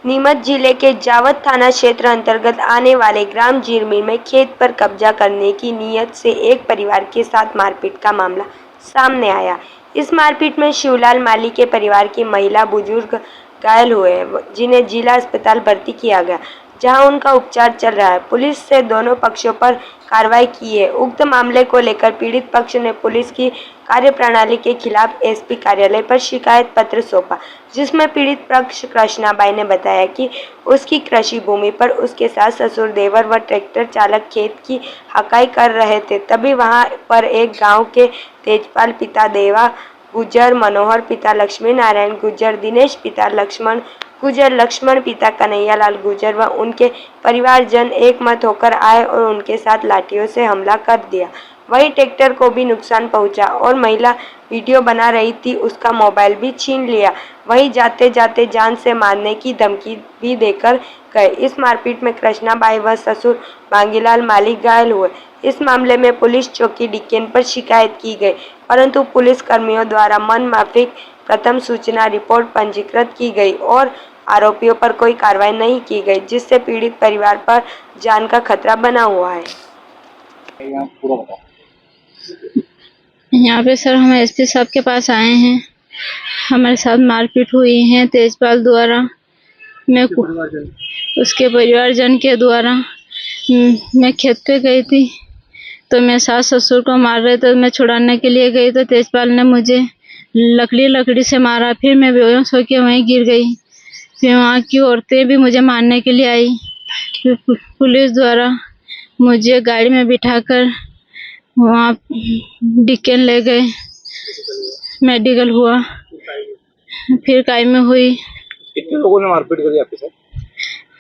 नीमच जिले के जावद थाना क्षेत्र अंतर्गत आने वाले ग्राम जिरमी में खेत पर कब्जा करने की नीयत से एक परिवार के साथ मारपीट का मामला सामने आया। इस मारपीट में शिवलाल माली के परिवार की महिला बुजुर्ग घायल हुए, जिन्हें जिला अस्पताल भर्ती किया गया, जहां उनका उपचार चल रहा है। पुलिस से दोनों पक्षों पर कार्रवाई की है। उक्त मामले को लेकर पीड़ित पक्ष ने पुलिस की कार्यप्रणाली के खिलाफ एसपी कार्यालय पर शिकायत पत्र सौंपा, जिसमें पीड़ित पक्ष कृष्णाबाई ने बताया कि उसकी कृषि भूमि पर उसके सास, ससुर, देवर व ट्रैक्टर चालक खेत की हकाई कर रहे थे। तभी वहां पर एक गांव के तेजपाल पिता देवा गुजर, मनोहर पिता लक्ष्मी नारायण गुजर, दिनेश पिता लक्ष्मण गुजर, लक्ष्मण पिता कन्हैयालाल गुजर व उनके परिवारजन एक मत होकर आए और उनके साथ लाठियों से हमला कर दिया। वहीं ट्रैक्टर को भी नुकसान पहुंचा और महिला वीडियो बना रही थी, उसका मोबाइल भी छीन लिया। वहीं जाते जाते जान से मारने की धमकी भी देकर गए। इस मारपीट में कृष्णाबाई व ससुर बांगीलाल मालिक घायल हुए। इस मामले में पुलिस चौकी डिकेन पर शिकायत की गई, परंतु पुलिस कर्मियों द्वारा मन माफिक प्रथम सूचना रिपोर्ट पंजीकृत की गई और आरोपियों पर कोई कार्रवाई नहीं की गई, जिससे पीड़ित परिवार पर जान का खतरा बना हुआ है। यहाँ पे सर हम एसपी साहब के पास आए हैं। हमारे साथ मारपीट हुई है तेजपाल द्वारा, मैं उसके परिवारजन के द्वारा। मैं खेत पे गई थी तो मैं सास ससुर को मार रहे थे, मैं छुड़ाने के लिए गई तो तेजपाल ने मुझे लकड़ी से मारा। फिर मैं बेहोश होकर वहीं गिर गई। फिर वहाँ की औरतें भी मुझे मारने के लिए आई। फिर पुलिस द्वारा मुझे गाड़ी में बिठाकर वहाँ डिकेन ले गए, मेडिकल हुआ, फिर काई में हुई। कितने लोगों ने मारपीट करी आपके साथ?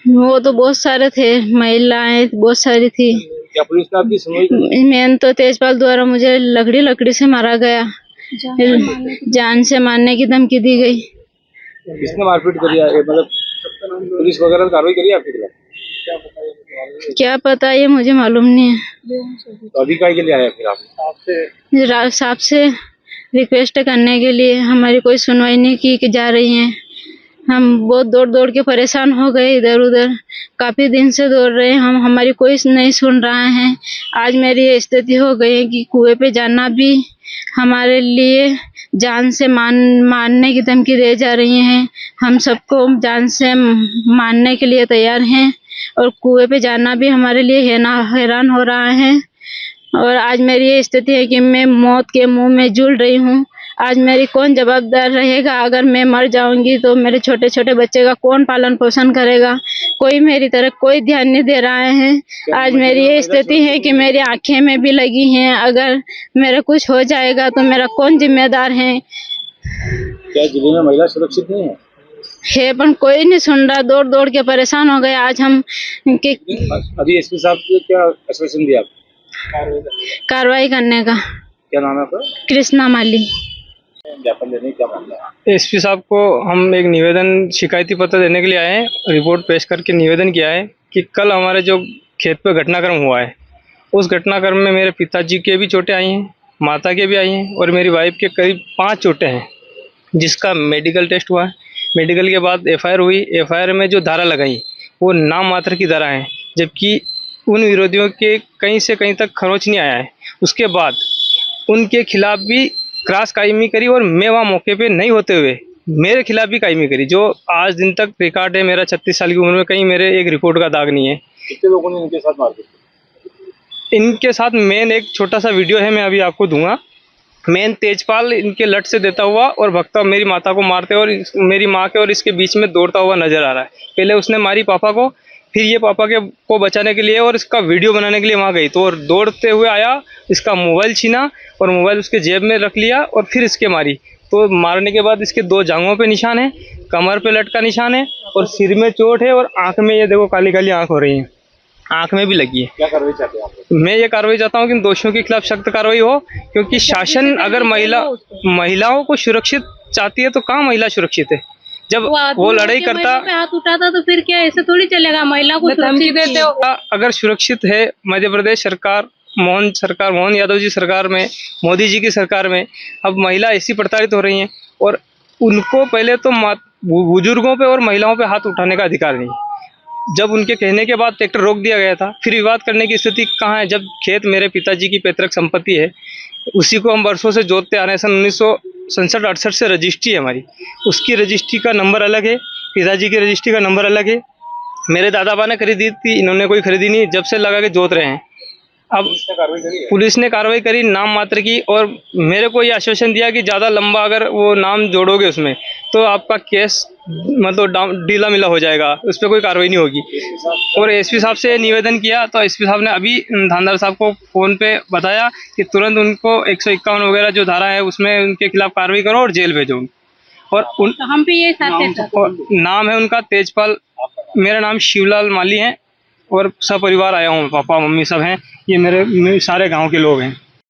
वो तो बहुत सारे थे, महिलाएं बहुत सारी थी। क्या पुलिस ने आपकी सुनवाई? मैंने तो तेजपाल द्वारा मुझे लकड़ी से मारा गया, जान से मारने की धमकी दी गई। किसने मारपीट करी है? मतलब पुलिस वगैरह ने कार्रवाई करी आपके खिलाफ? क्या पता, ये मुझे मालूम नहीं है। तो अभी काय के लिए आया फिर आप? साहब से रिक्वेस्ट करने के लिए। हमारी कोई सुनवाई नहीं की जा रही है। हम बहुत दौड़ के परेशान हो गए, इधर उधर काफी दिन से दौड़ रहे हैं हम, हमारी कोई नहीं सुन रहा है। आज मेरी ये स्थिति हो गई है कि कुएं पे जाना भी हमारे लिए जान से मारने की धमकी दे जा रही हैं। हम सबको जान से मारने के लिए तैयार हैं और कुएं पे जाना भी हमारे लिए हैरान हो रहा है। और आज मेरी ये स्थिति है कि मैं मौत के मुंह में झूल रही हूँ। आज मेरी कौन जवाबदार रहेगा? अगर मैं मर जाऊंगी तो मेरे छोटे छोटे बच्चे का कौन पालन पोषण करेगा? कोई मेरी तरफ कोई ध्यान नहीं दे रहा है। आज मेरी ये स्थिति है कि मेरी आंखें में भी लगी हैं। अगर मेरा कुछ हो जाएगा तो मेरा कौन जिम्मेदार है? क्या जिले में महिला सुरक्षित नहीं है? पर कोई नहीं सुन रहा, दौड़ के परेशान हो गए। आज हम अभी एसपी साहब ने क्या आश्वासन दिया? कार्रवाई करने का। क्या नाम है आपका? कृष्णा माली। ज्ञापन देने क्या मामला है? एसपी साहब को हम एक निवेदन, शिकायती पत्र देने के लिए आए हैं। रिपोर्ट पेश करके निवेदन किया है कि कल हमारे जो खेत पर घटनाक्रम हुआ है, उस घटनाक्रम में मेरे पिताजी के भी चोटें आई हैं, माता के भी आई हैं और मेरी वाइफ के करीब 5 चोटें हैं, जिसका मेडिकल टेस्ट हुआ है। मेडिकल के बाद एफआईआर हुई। एफआईआर में जो धारा लगाई वो नाम मात्र की धारा है, जबकि उन विरोधियों के कहीं से कहीं तक खरोच नहीं आया है। उसके बाद उनके खिलाफ भी क्रॉस कायमी करी और मैं वहाँ मौके पे नहीं होते हुए मेरे खिलाफ भी कायमी करी, जो आज दिन तक रिकॉर्ड है मेरा। 36 साल की उम्र में कहीं मेरे एक रिपोर्ट का दाग नहीं है। कितने लोगों ने इनके साथ मारपीट की? इनके साथ मेन एक छोटा सा वीडियो है, मैं अभी आपको दूंगा। मेन तेजपाल इनके लट से देता हुआ और भगता मेरी माता को मारते और मेरी माँ के और इसके बीच में दौड़ता हुआ नजर आ रहा है। पहले उसने मारी पापा को, फिर ये पापा को बचाने के लिए और इसका वीडियो बनाने के लिए वहाँ गई, तो दौड़ते हुए आया, इसका मोबाइल छीना और मोबाइल उसके जेब में रख लिया और फिर इसके मारी। तो मारने के बाद इसके 2 जांघों पे निशान है, कमर पे लट का निशान है और सिर में चोट है और आँख में ये देखो काली काली आँख हो रही है, आँख में भी लगी है। क्या कार्रवाई चाहते हैं आप? मैं ये कार्रवाई चाहता हूँ कि दोषियों के खिलाफ सख्त कार्रवाई हो, क्योंकि शासन अगर महिलाओं को सुरक्षित चाहती है तो कहाँ महिला सुरक्षित है? जब वो लड़ाई करता, हाथ उठाता तो फिर क्या ऐसे थोड़ी चलेगा? महिला को धमकी देते हो। अगर सुरक्षित है मध्य प्रदेश सरकार, मोहन यादव जी सरकार में, मोदी जी की सरकार में, अब महिला ऐसी प्रताड़ित हो रही हैं और उनको पहले तो बुजुर्गों पे और महिलाओं पे हाथ उठाने का अधिकार नहीं। जब उनके कहने के बाद ट्रैक्टर रोक दिया गया था, फिर विवाद करने की स्थिति कहाँ है? जब खेत मेरे पिताजी की पैतृक संपत्ति है, उसी को हम वर्षों से जोतते आ रहे हैं। सन 1967-68 से रजिस्ट्री है हमारी, उसकी रजिस्ट्री का नंबर अलग है, पिताजी की रजिस्ट्री का नंबर अलग है। मेरे दादाबा ने खरीदी थी, इन्होंने कोई खरीदी नहीं, जब से लगा के जोत रहे हैं। अब पुलिस ने कार्रवाई करी नाम मात्र की, और मेरे को ये आश्वासन दिया कि ज़्यादा लंबा अगर वो नाम जोड़ोगे उसमें तो आपका केस मतलब ढीला मिला हो जाएगा, उस पर कोई कार्रवाई नहीं होगी। और एसपी साहब से निवेदन किया तो एसपी साहब ने अभी थानेदार साहब को फ़ोन पे बताया कि तुरंत उनको 151 वगैरह जो धारा है उसमें उनके खिलाफ कार्रवाई करो और जेल भेजो। और तो हम भी ये नाम है उनका तेजपाल, मेरा नाम शिवलाल माली है, और सपरिवार आया हूँ, पापा मम्मी सब हैं, ये मेरे सारे गांव के लोग हैं।